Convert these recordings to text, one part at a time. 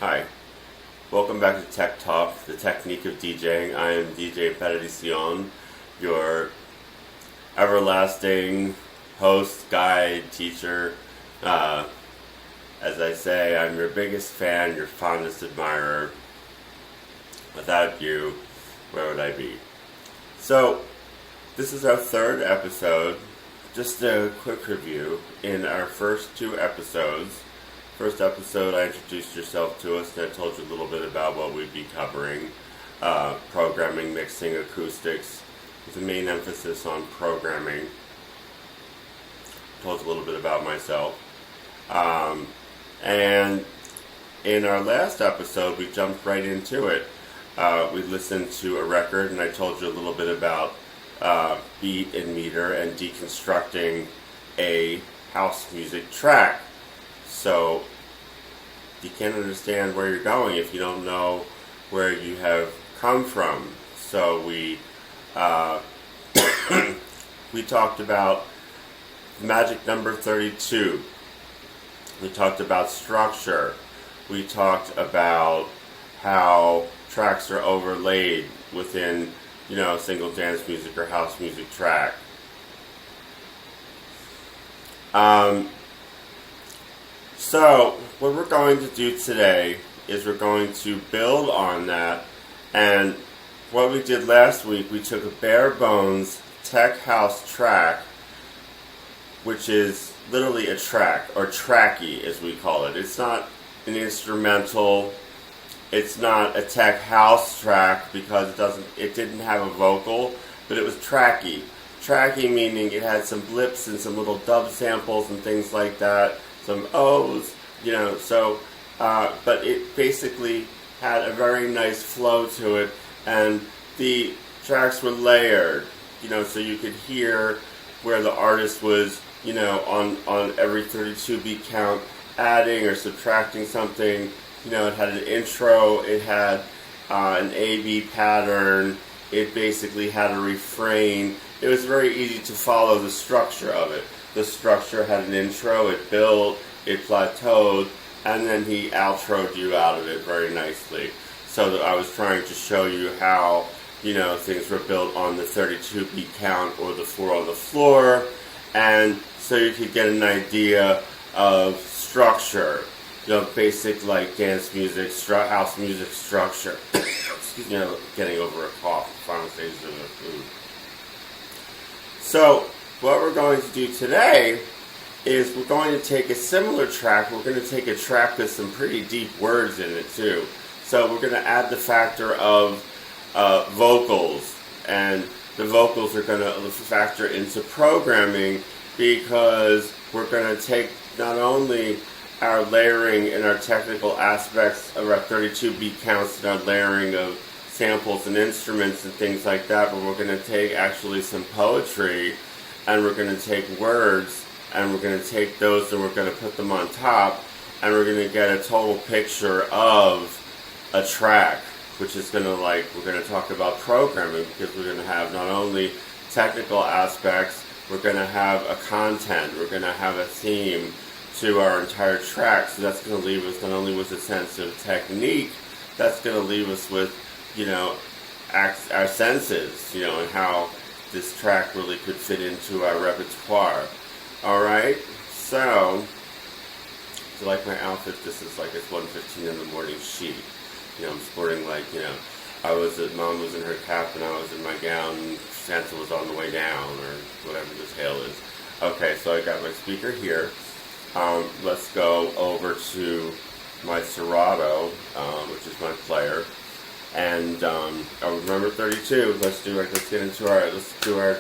Hi, welcome back to Tech Talk, the technique of DJing. I am djPerdición, your everlasting host, guide, teacher. As I say, I'm your biggest fan, your fondest admirer. Without you, where would I be? So, this is our third episode. Just a quick review. In our first two episodes, first episode, I introduced yourself to us and I told you a little bit about what we'd be covering. Programming, mixing, acoustics, with a main emphasis on programming. Told you a little bit about myself. And in our last episode, we jumped right into it. We listened to a record and I told you a little bit about beat and meter and deconstructing a house music track. So you can't understand where you're going if you don't know where you have come from. So we we talked about magic number 32. We talked about structure. We talked about how tracks are overlaid within, a single dance music or house music track. So, what we're going to do today is we're going to build on that, and what we did last week, we took a bare bones tech house track, which is literally a track, or tracky as we call it. It's not an instrumental, it's not a tech house track because it didn't have a vocal, but it was tracky. Tracky meaning it had some blips and some little dub samples and things like that. Some O's, but it basically had a very nice flow to it, and the tracks were layered, so you could hear where the artist was, on every 32 beat count, adding or subtracting something. It had an intro, it had an A-B pattern, it basically had a refrain. It was very easy to follow the structure of it. The structure had an intro, it built, it plateaued, and then he outroed you out of it very nicely. So that I was trying to show you how, things were built on the 32 beat count or the 4 on the floor, and so you could get an idea of structure, basic like dance music, house music structure. Excuse me, I'm getting over a cough, final stages of the food. So, what we're going to do today is we're going to take a similar track. We're going to take a track with some pretty deep words in it too. So we're going to add the factor of vocals, and the vocals are going to factor into programming because we're going to take not only our layering and our technical aspects of our 32 beat counts and our layering of samples and instruments and things like that, but we're going to take actually some poetry, and we're going to take words, and we're going to take those and we're going to put them on top, and we're going to get a total picture of a track, which is going to we're going to talk about programming, because we're going to have not only technical aspects, we're going to have a content, we're going to have a theme to our entire track. So that's going to leave us not only with a sense of technique, that's going to leave us with, our senses, and how this track really could fit into our repertoire. Alright, so if you like my outfit, this is like it's 1:15 in the morning chic. I'm sporting Mom was in her cap and I was in my gown, and Santa was on the way down, or whatever this hail is. Okay, so I got my speaker here. Let's go over to my Serato, which is my player. And remember 32. Let's do our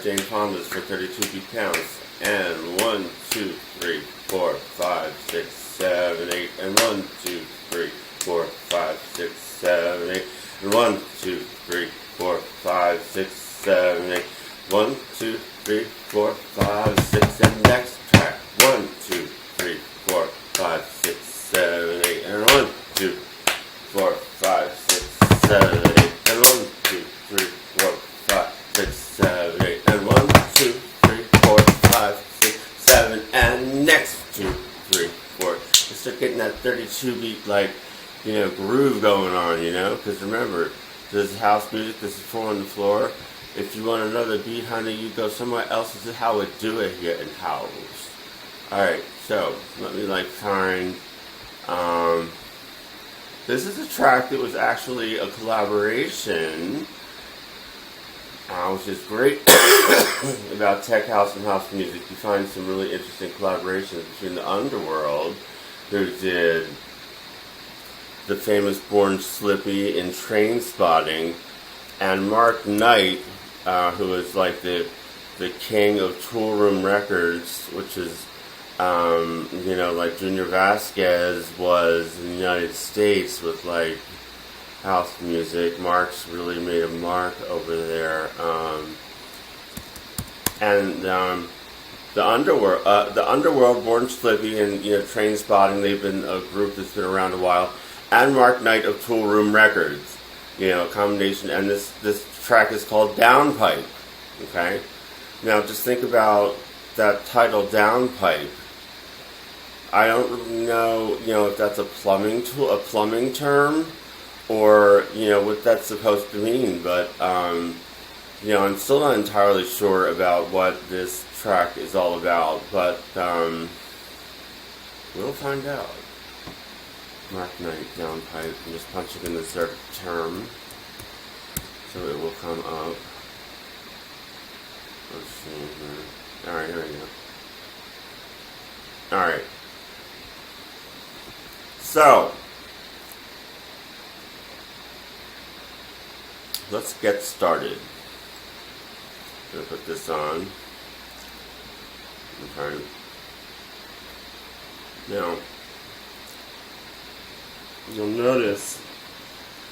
Jane Fonda's for 32 beat counts. And 1, 2, 3, 4, 5, 6, 7, 8. And 1, 2, 3, 4, 5, 6, 7, 8. And 1, 2, 3, 4, 5, 6, 7, 8. 1, 2, 3, 4, 5, 6. And next track. 1, 2, 3, 4, 5, 6, 7, 8. And 1, 2, 4, 5, 6, 7, 8. And 1, 2, 3, 4, 5, 6, 7, 8. And 1, 2, 3, 4, 5, 6, 7. And next 2, 3, 4. Just start getting that 32 beat groove going on, because remember, this is house music, this is 4 on the floor. If you want another beat, honey, you go somewhere else. This is how we do it here in house. Alright, so let me find, this is a track that was actually a collaboration, which is great about tech house and house music. You find some really interesting collaborations between the Underworld, who did the famous Born Slippy in Train Spotting, and Mark Knight, who is the king of Tool Room Records, which is, Junior Vasquez was in the United States with house music. Mark's really made a mark over there, and the Underworld, Born Slippy, and Train Spotting. They've been a group that's been around a while, and Mark Knight of Tool Room Records. A combination, and this track is called Downpipe. Okay, now just think about that title, Downpipe. I don't really know, if that's a plumbing term, or what that's supposed to mean. But I'm still not entirely sure about what this track is all about. But we'll find out. Mark Knight, Downpipe. I'm just punching in the search term, so it will come up. Let's see here. Alright, here we go. Alright. So, let's get started. I'm going to put this on. Okay. Now, you'll notice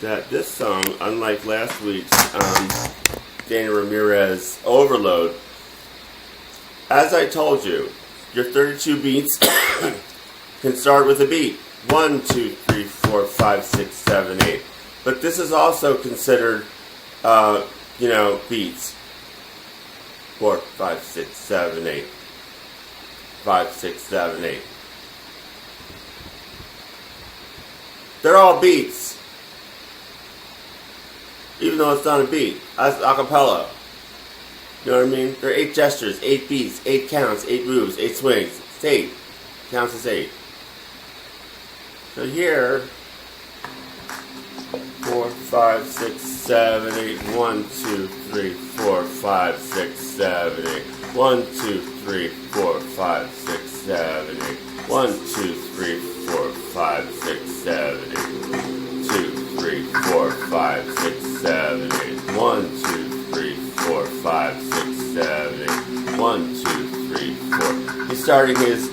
that this song, unlike last week's Daniel Ramirez Overload, as I told you, your 32 beats can start with a beat. 1, 2, 3, 4, 5, 6, 7, 8. But this is also considered, beats. 4, 5, 6, 7, 8. 5, 6, 7, 8. They're all beats. Even though it's not a beat. That's a cappella. You know what I mean? There are 8 gestures, 8 beats, 8 counts, 8 moves, 8 swings. It's 8. Counts as 8. So here, 4, 5, 6, 7, 8. 1, 2, 3, 4, 5, 6, 7, 8. 1, 2, 3, 4, 5, 6, 7, 8. 1, 2, 3, 4, 5, 6, 7, 8. 2, 3, 4, 5, 6, 7, 8. 1, 2, 3, 4, 5, 6, 7, 8. 1, 2, 3, 4. He's starting his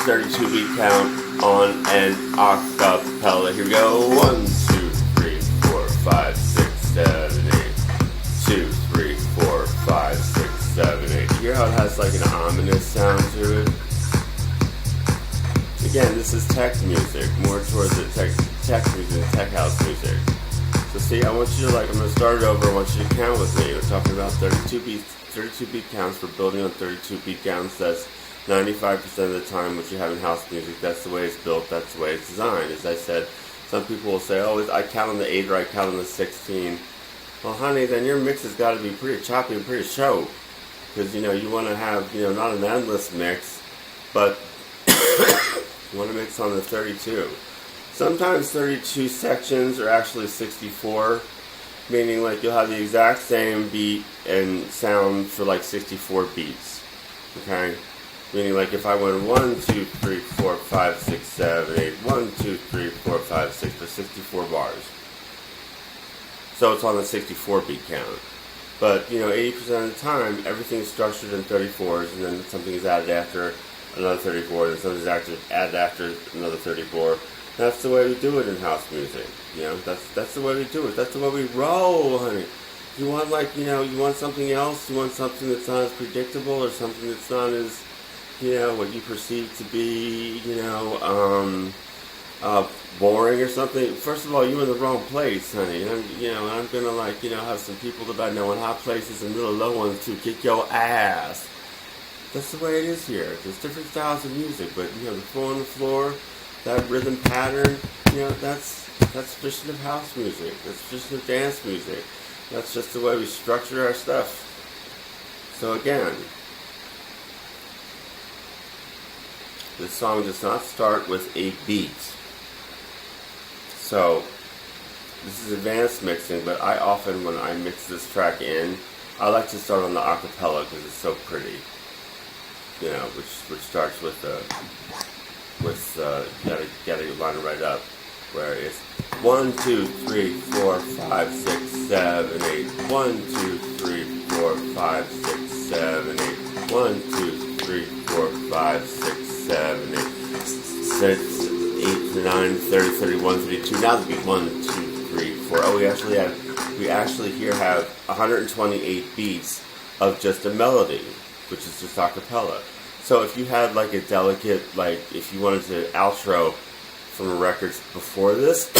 32 beat count on an acapella. Here we go. 1, 2, 3, 4, 5, 6, 7, 8. 2, 3, 4, 5, 6, 7, 8. You hear how it has an ominous sound to it? Again, this is tech music, more towards the tech music, tech house music. So see, I want you to I'm going to start it over. I want you to count with me. We're talking about 32 beat counts. We're building on 32 beat counts. That's 95% of the time what you have in house music. That's the way it's built. That's the way it's designed. As I said, some people will say, oh, I count on the 8 or I count on the 16. Well, honey, then your mix has got to be pretty choppy and pretty show. Because, you want to have, not an endless mix, but you want to mix on the 32. Sometimes 32 sections are actually 64, meaning you'll have the exact same beat and sound for 64 beats. Okay? Meaning if I went 1, 2, 3, 4, 5, 6, 7, 8, 1, 2, 3, 4, 5, 6, for 64 bars. So it's on the 64 beat count. But, 80% of the time, everything's structured in 34s, and then something is added after another 34, and something's added after another 34. That's the way we do it in house music. That's the way we do it. That's the way we roll, honey. You want you want something else? You want something that's not as predictable, or something that's not as, what you perceive to be, boring or something? First of all, you're in the wrong place, honey. And I'm gonna have some people that I know in high places and little low ones to kick your ass. That's the way it is here. There's different styles of music, but the 4 on the floor, that rhythm pattern, that's That's tradition of house music. That's tradition of dance music. That's just the way we structure our stuff. So again, this song does not start with a beat. So this is advanced mixing, but I often, when I mix this track in, I like to start on the acapella because it's so pretty. You know, which starts with gotta line it right up, where it's 1, 2, 3, 4, 5, 6, 7, 8. 1, 2, 3, 4, 5, 6, 7, 8. 1, 2, 3, 4, 5, 6, 7, 8. 6, 8, 9, 30, 31, 32. Now the beat 1, 2, 3, 4. Oh, we actually here have 128 beats of just a melody, which is just a cappella. So if you had like a delicate, like if you wanted to outro from a record before this,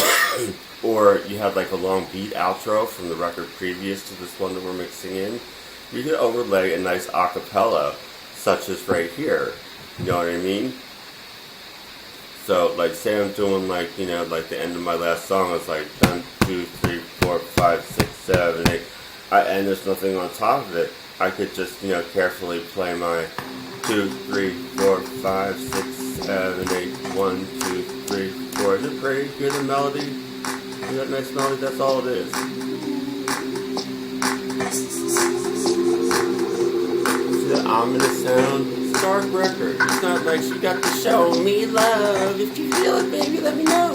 or you had like a long beat outro from the record previous to this one that we're mixing in, you could overlay a nice acapella, such as right here. You know what I mean? So like say I'm doing like, you know, like the end of my last song, it's like 1, 2, 3, 4, 5, 6, 7, 8, and there's nothing on top of it. I could just, you know, carefully play my 2, 3, 4, 5, 6, 7, 8, 1, 2, 3, 4. Is it pretty good a melody? Is that nice melody? That's all it is. See that ominous sound? It's a dark record. It's not like she got to show me love. If you feel it, baby, let me know.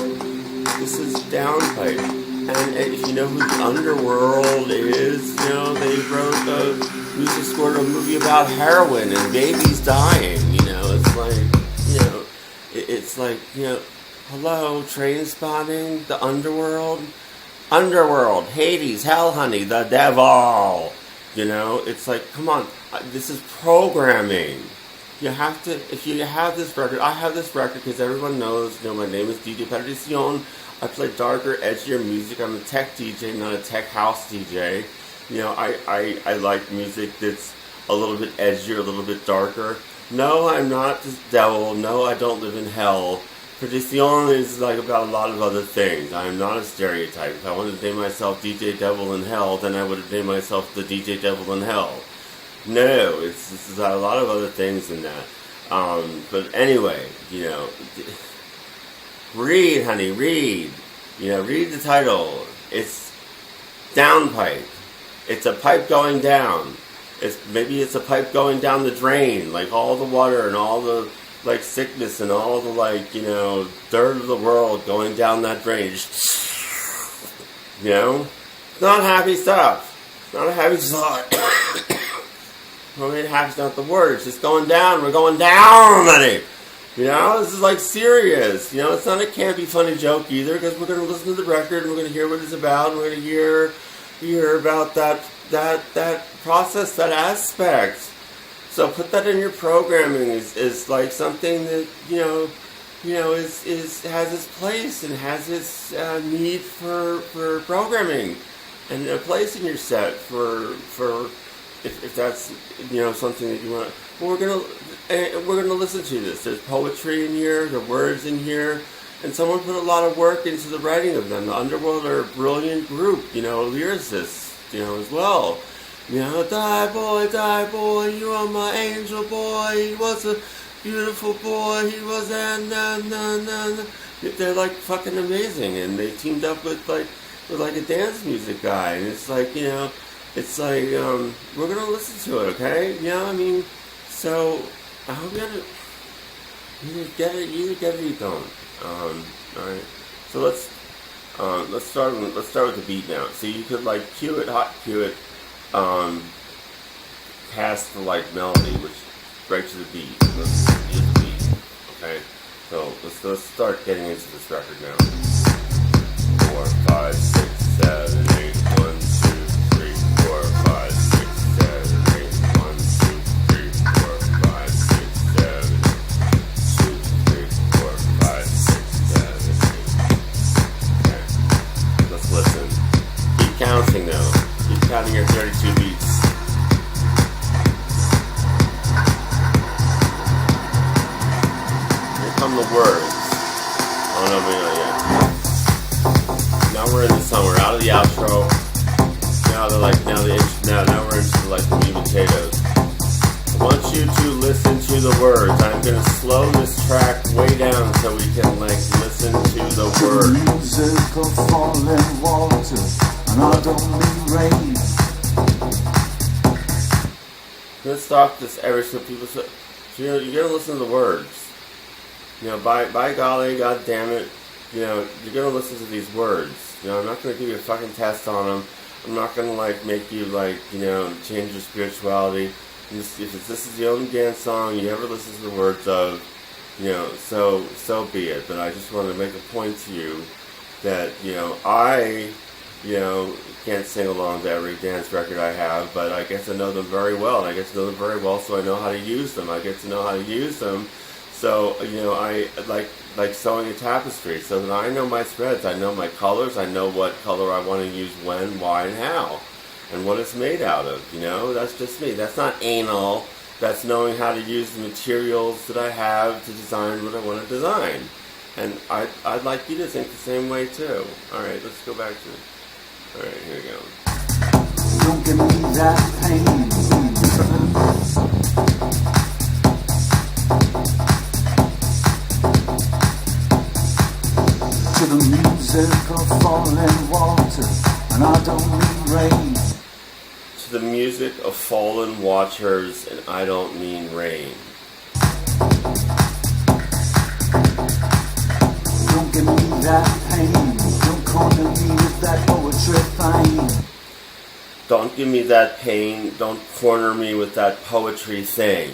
This is Downpipe. And if you know who the Underworld is, you know, they wrote a music score to a movie about heroin and babies dying, you know. It's like, you know, it's like, you know, hello, Trainspotting, the Underworld, Hades, hell, honey, the devil, you know. It's like, come on, this is programming. You have to, if you have this record, I have this record because everyone knows, you know, my name is djPerdición. I play darker, edgier music. I'm a tech DJ, not a tech house DJ. You know, I like music that's a little bit edgier, a little bit darker. No, I'm not this devil. No, I don't live in hell. Perdición is like about a lot of other things. I'm not a stereotype. If I wanted to name myself DJ Devil in Hell, then I would have named myself the DJ Devil in Hell. No, this is a lot of other things than that. But anyway, you know, read, honey, read. You know, read the title. It's Downpipe. It's a pipe going down. Maybe it's a pipe going down the drain, like all the water and all the like sickness and all the like, you know, dirt of the world going down that drain. You know, it's not happy stuff. It's not a happy thought. I mean, happy's not the word. It's just going down. We're going down, honey. You know, this is like serious. You know, it's not a campy, funny joke either, because we're going to listen to the record and we're going to hear what it's about, and we're going to hear about that process, that aspect. So put that in your programming is like something that you know is has its place and has its need for programming and a place in your set for if that's, you know, something that you want. Well, we're gonna listen to this. There's poetry in here, there are words in here, and someone put a lot of work into the writing of them. The Underworld are a brilliant group, you know, lyricists, you know, as well. You know, die boy, you are my angel boy. He was a beautiful boy. He was They're like fucking amazing, and they teamed up with like a dance music guy, and it's like, you know, it's like we're gonna listen to it, okay? You know, I mean, so I hope you either get it or you don't. All right. So let's start with the beat now. So you could like hot cue it. Past the like melody, which right to the beat. Let's use the beat. Okay, so let's start getting into this record now. 4, 5, 6, 7, 8. 1, 2, 3, 4, 5, 6, 7, 8. 1, 2, 3, 4, 5, 6, 7, 2, 3, 4, 5, 6, 7, 8. Okay, let's listen. Keep counting now. Keep counting your 32 beats. Here come the words. Oh no, maybe not yet. we're in the song. We're out of the outro. Now we're into like the meat and potatoes. I want you to listen to the words. I'm gonna slow this track way down so we can like listen to the words. Music of falling water, and I don't mean rain. I'm gonna stop this every so people say, you gotta listen to the words. By golly, god damn it, you're gonna listen to these words. I'm not gonna give you a fucking test on them. I'm not gonna like make you like change your spirituality. If this is the only dance song you ever listen to the words of, so be it. But I just want to make a point to you that I can't sing along to every dance record I have, but I get to know them very well, and I get to know them very well, so I know how to use them. I get to know how to use them, so I like sewing a tapestry, so that I know my threads, I know my colors, I know what color I want to use when, why, and how, and what it's made out of. That's just me. That's not anal. That's knowing how to use the materials that I have to design what I want to design. And I'd like you to think the same way too. All right, let's go back to it. All right, here we go. Don't give me that pain. To the music of falling water, and I don't mean rain. To the music of fallen waters, and I don't mean rain. Don't give me that pain. Don't corner me with that poetry thing. Don't give me that pain. Don't corner me with that poetry thing.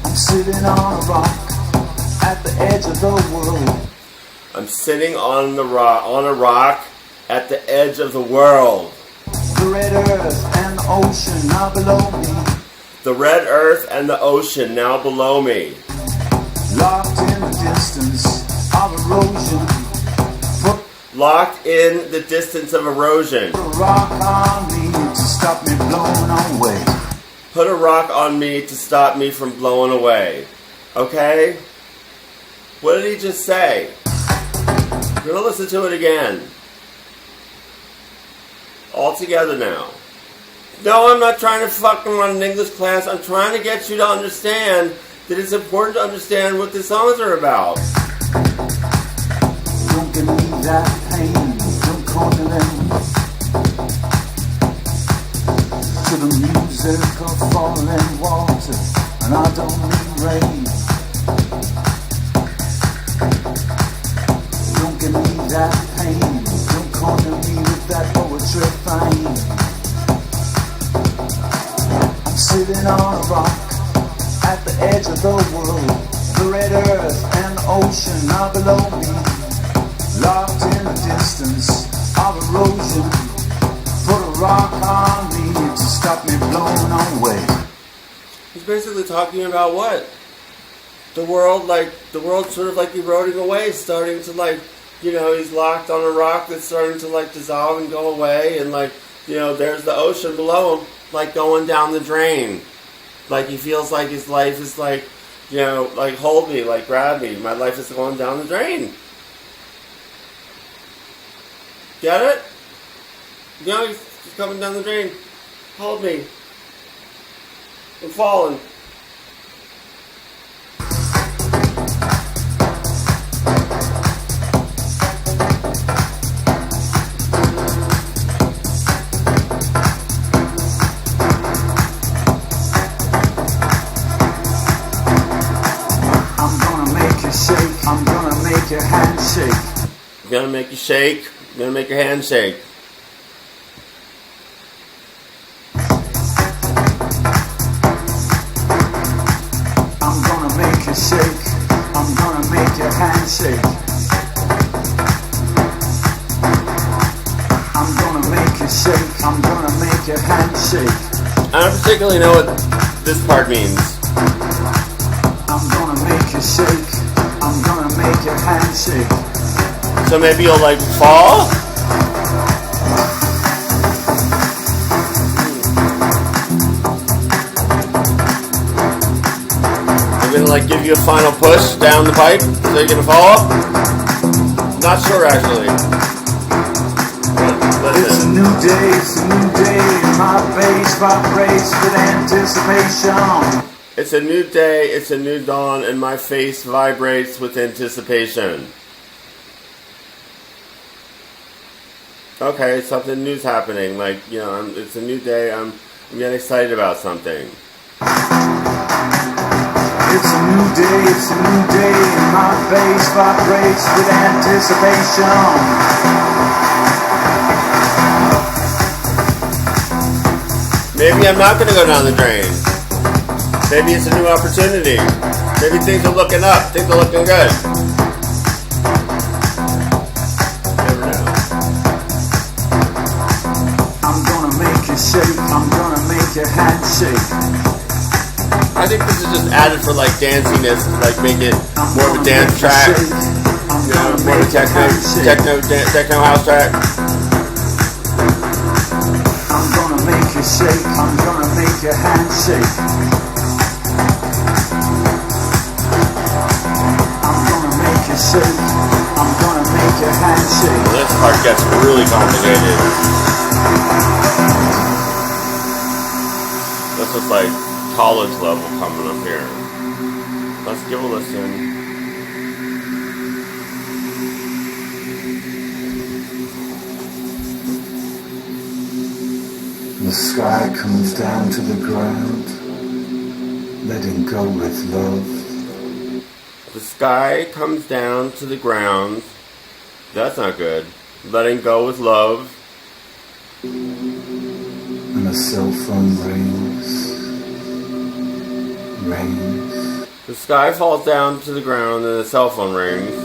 I'm sitting on a rock at the edge of the world. I'm sitting on a rock at the edge of the world. The red earth and the ocean now below me. The red earth and the ocean now below me. Locked in the distance of erosion. Locked in the distance of erosion. Put a rock on me to stop me blowing away. Put a rock on me to stop me from blowing away. Okay? What did he just say? We're gonna listen to it again. All together now. No, I'm not trying to fucking run an English class. I'm trying to get you to understand that it's important to understand what the songs are about. Don't give me that pain. Don't corner them. To the music of falling water, and I don't mean rain. Don't give me that pain. Don't corner me with that poetry thing. I'm sitting on a rock at the edge of the world. The red earth and the ocean are below me. Locked in the distance of erosion. Put a rock on me to stop me blowing away. He's basically talking about what? The world sort of like eroding away, starting to like, he's locked on a rock that's starting to like dissolve and go away, and like, there's the ocean below him, like going down the drain. Like he feels like his life is like, like hold me, like grab me. My life is going down the drain. Get it? He's coming down the drain. Hold me. I'm falling. I'm gonna make your hand shake. I'm gonna make you shake. I'm gonna make your hand shake. I'm gonna make you shake. I'm gonna make your hand shake. I'm gonna make you shake. I'm gonna make your hand shake. I don't particularly know what this part means. I'm gonna make you shake. I'm gonna make your hand shake. So maybe you'll like fall? I'm gonna like give you a final push down the pipe so you're gonna fall up. Not sure actually. It's a new day, it's a new day. My face vibrates with anticipation. It's a new day, it's a new dawn, and my face vibrates with anticipation. Okay, something new's happening. Like, you know, it's a new day. I'm getting excited about something. It's a new day, it's a new day. My face vibrates with anticipation. Maybe I'm not going to go down the drain. Maybe it's a new opportunity. Maybe things are looking up. Things are looking good. Never know. I'm gonna make you shake. I'm gonna make your hand shake. I think this is just added for like danciness, to like make it more of a dance track. You know, more of a techno house track. I'm gonna make you shake. I'm gonna make your hand shake. Shake. I'm gonna make your hand shake. Well, this part gets really complicated. This is like college level coming up here. Let's give a listen. The sky comes down to the ground, letting go with love. The sky comes down to the ground. That's not good. Letting go with love. And a cell phone rings. The sky falls down to the ground and the cell phone rings.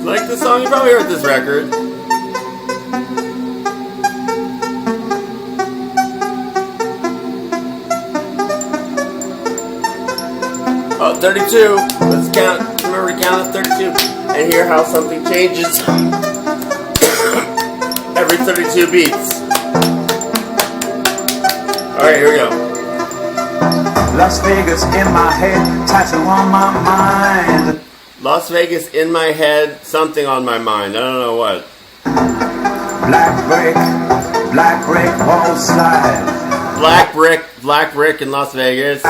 Like the song, you probably heard this record. 32. Let's count. Remember to count at 32 and hear how something changes every 32 beats. Alright, here we go. Las Vegas in my head, tattoo on my mind. Las Vegas in my head, something on my mind. I don't know what. Black brick, wall slide. Black brick in Las Vegas.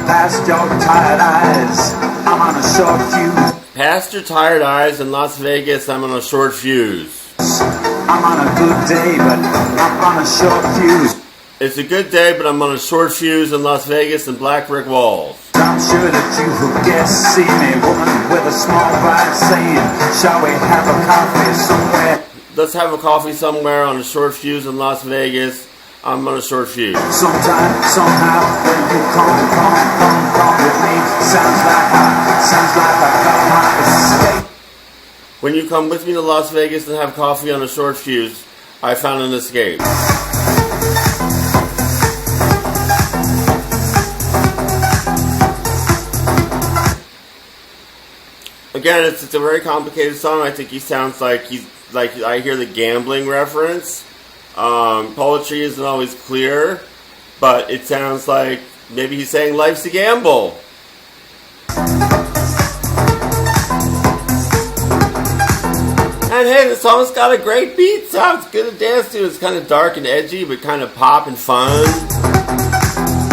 Past your tired eyes, I'm on a short fuse. Past your tired eyes in Las Vegas, I'm on a short fuse. I'm on a good day, but I'm on a short fuse. It's a good day, but I'm on a short fuse in Las Vegas and black brick walls. I'm sure that you would guess, see me, woman with a small vibe saying, shall we have a coffee somewhere? Let's have a coffee somewhere on a short fuse in Las Vegas. I'm on a short fuse. Sometime, somehow, when you come with me, sounds like I got my escape. When you come with me to Las Vegas and have coffee on a short fuse, I found an escape. Again, it's a very complicated song. I think he sounds like I hear the gambling reference. Poetry isn't always clear, but it sounds like maybe he's saying life's a gamble. And hey, the song's got a great beat. Sounds good to dance to. It's kind of dark and edgy, but kind of pop and fun.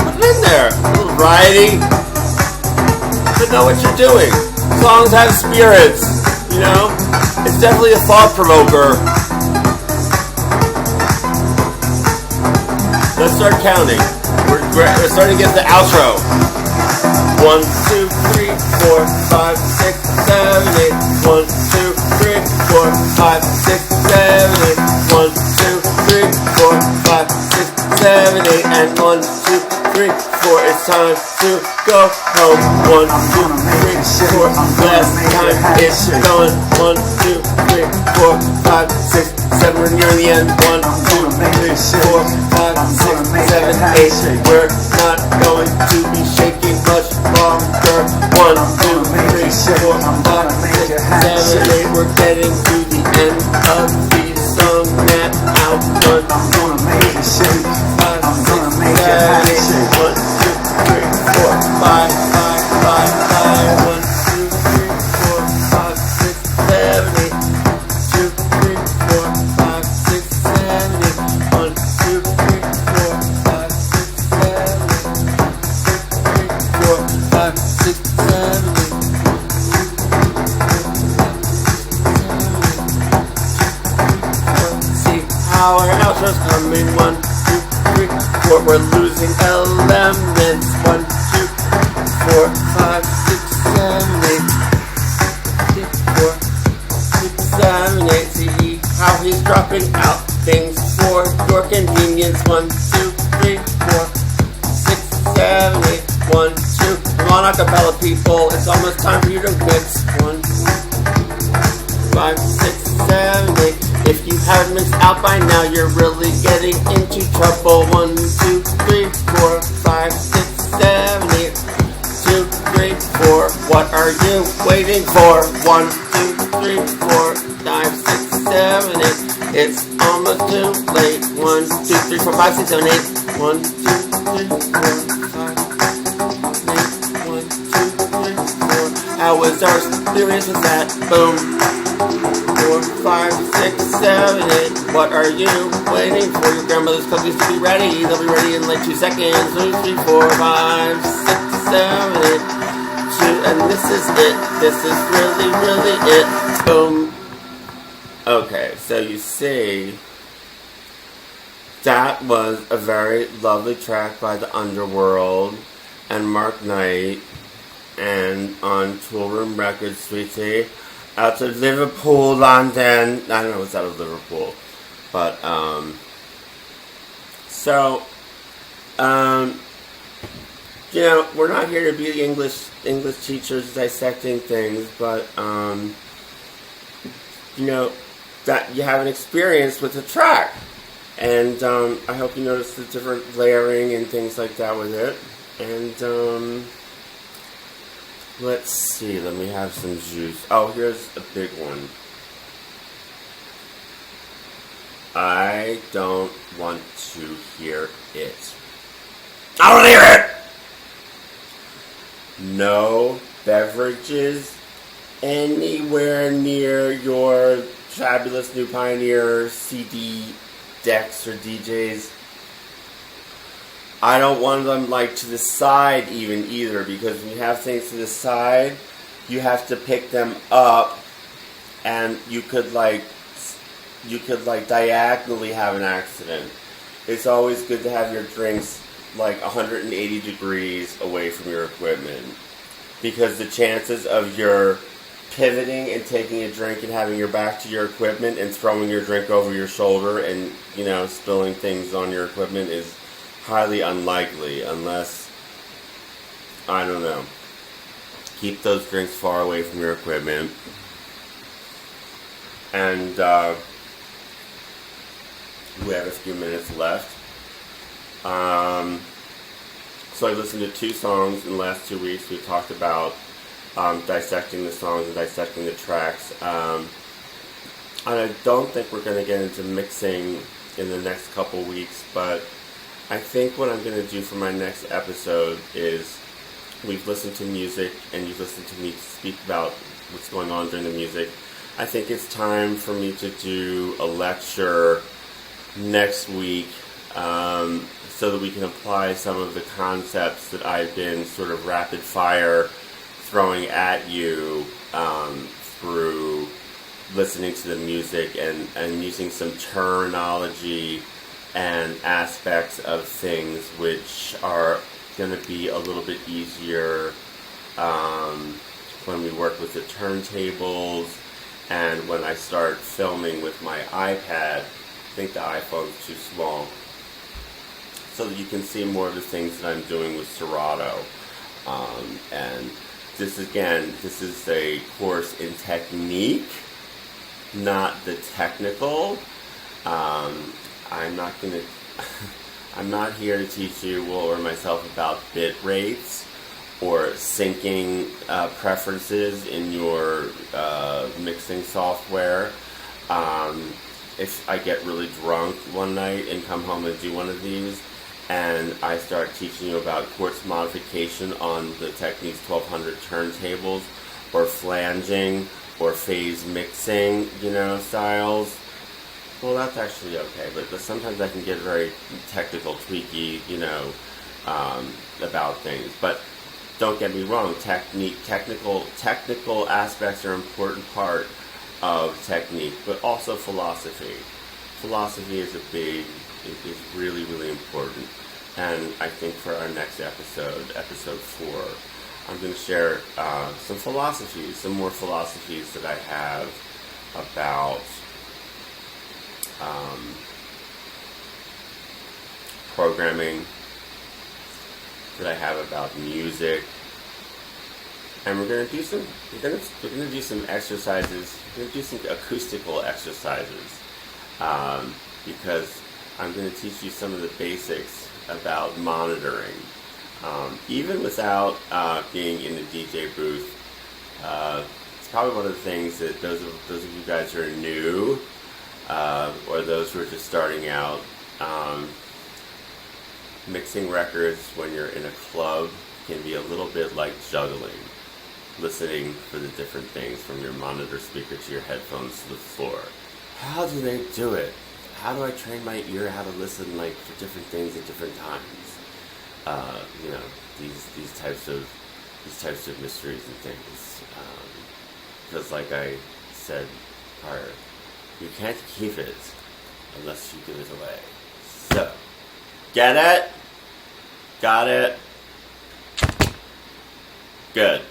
Put it in there. A little variety. But know what you're doing. Songs have spirits, you know? It's definitely a thought provoker. Let's start counting. We're starting to get the outro. 1, 2, 3, 4, 5, 6, 7, 8. 1, 2, 3, 4, 5, 6, 7, 8. 1, 2, 3, 4, 5, 6, 7, 8. And 1, 2, 3, 4. It's time to go home. 1, 2, 3, 4. Last time it's going. 1, 2, 3, 4, 5, 6, 7. When you're in the end. 1, 2, 3, 4, 5, 6, 7, 8. We're not going to be shaking much longer. 1, 2, 3, 4, 5, 6, 7, 8. We're getting to the end of the song now. 1, 2, 3, 4, 5, our outro's coming. 1, 2, 3, 4. We're losing elements. 1, 2, 4, 5, 6, 7, 8. 4, 6, 7, 8. See how he's dropping out things for your convenience. 1, 2, 3, 4, 6, 7, 8. 1, 2. Come on, acapella people. It's almost time for you to mix. 1, 5, 6, 7, 8. If you haven't mixed out by now, you're really getting into trouble. 1, 2, 3, 4, 5, 6, 7, 8. 2, 3, 4. What are you waiting for? 1, 2, 3, 4, 5, 6, 7, 8. It's almost too late. 1, 2, 3, 4, 5, 6, 7, 8. 1, 2, 3, 4, 5, 8. 1, 2, 3, 4. How was our experience with that? Boom. 4, 5, 6, 7, 8. What are you waiting for? Your grandmother's cookies to be ready. They'll be ready in like 2 seconds. 2, 3, 4, 5, 6, 7, 8. 2, and this is it. This is really, really it. Boom. Okay, so you see, that was a very lovely track by the Underworld and Mark Knight, and on Tool Room Records, sweetie, out of Liverpool, London. I don't know what's out of Liverpool, but you know, we're not here to be the English teachers dissecting things, but you know, that you have an experience with the track, and I hope you notice the different layering and things like that with it. And let's see, let me have some juice. Oh, here's a big one. I don't want to hear it. I don't hear it! No beverages anywhere near your fabulous New Pioneer CD decks or DJs. I don't want them like to the side either, because when you have things to the side, you have to pick them up, and you could like diagonally have an accident. It's always good to have your drinks like 180 degrees away from your equipment, because the chances of your pivoting and taking a drink and having your back to your equipment and throwing your drink over your shoulder and, you know, spilling things on your equipment is highly unlikely, unless, I don't know, keep those drinks far away from your equipment. And we have a few minutes left. So I listened to 2 songs in the last 2 weeks. We talked about dissecting the songs and dissecting the tracks. And I don't think we're going to get into mixing in the next couple weeks, but I think what I'm going to do for my next episode is, we've listened to music and you've listened to me speak about what's going on during the music. I think it's time for me to do a lecture next week, so that we can apply some of the concepts that I've been sort of rapid fire throwing at you through listening to the music and using some terminology and aspects of things which are going to be a little bit easier when we work with the turntables and when I start filming with my iPad. I think the iPhone's too small, so that you can see more of the things that I'm doing with Serato. And this is a course in technique, not the technical. I'm not here to teach you or myself about bit rates or syncing preferences in your mixing software. If I get really drunk one night and come home and do one of these, and I start teaching you about quartz modification on the Techniques 1200 turntables, or flanging, or phase mixing, styles, well, that's actually okay. But sometimes I can get very technical, tweaky, about things. But don't get me wrong, technical aspects are an important part of technique, but also philosophy. philosophy is is really, really important. And I think for our next episode, episode 4, I'm going to share some philosophies, some more philosophies that I have about programming, that I have about music, and we're going to do some exercises. We're going to do some acoustical exercises because I'm going to teach you some of the basics about monitoring. Even without being in the DJ booth, it's probably one of the things that those of you guys who are new or those who are just starting out, mixing records when you're in a club can be a little bit like juggling, listening for the different things from your monitor speaker to your headphones to the floor. How do they do it? How do I train my ear how to listen for different things at different times? These types of mysteries and things. Because like I said prior, you can't keep it unless you give it away. So, get it? Got it? Good.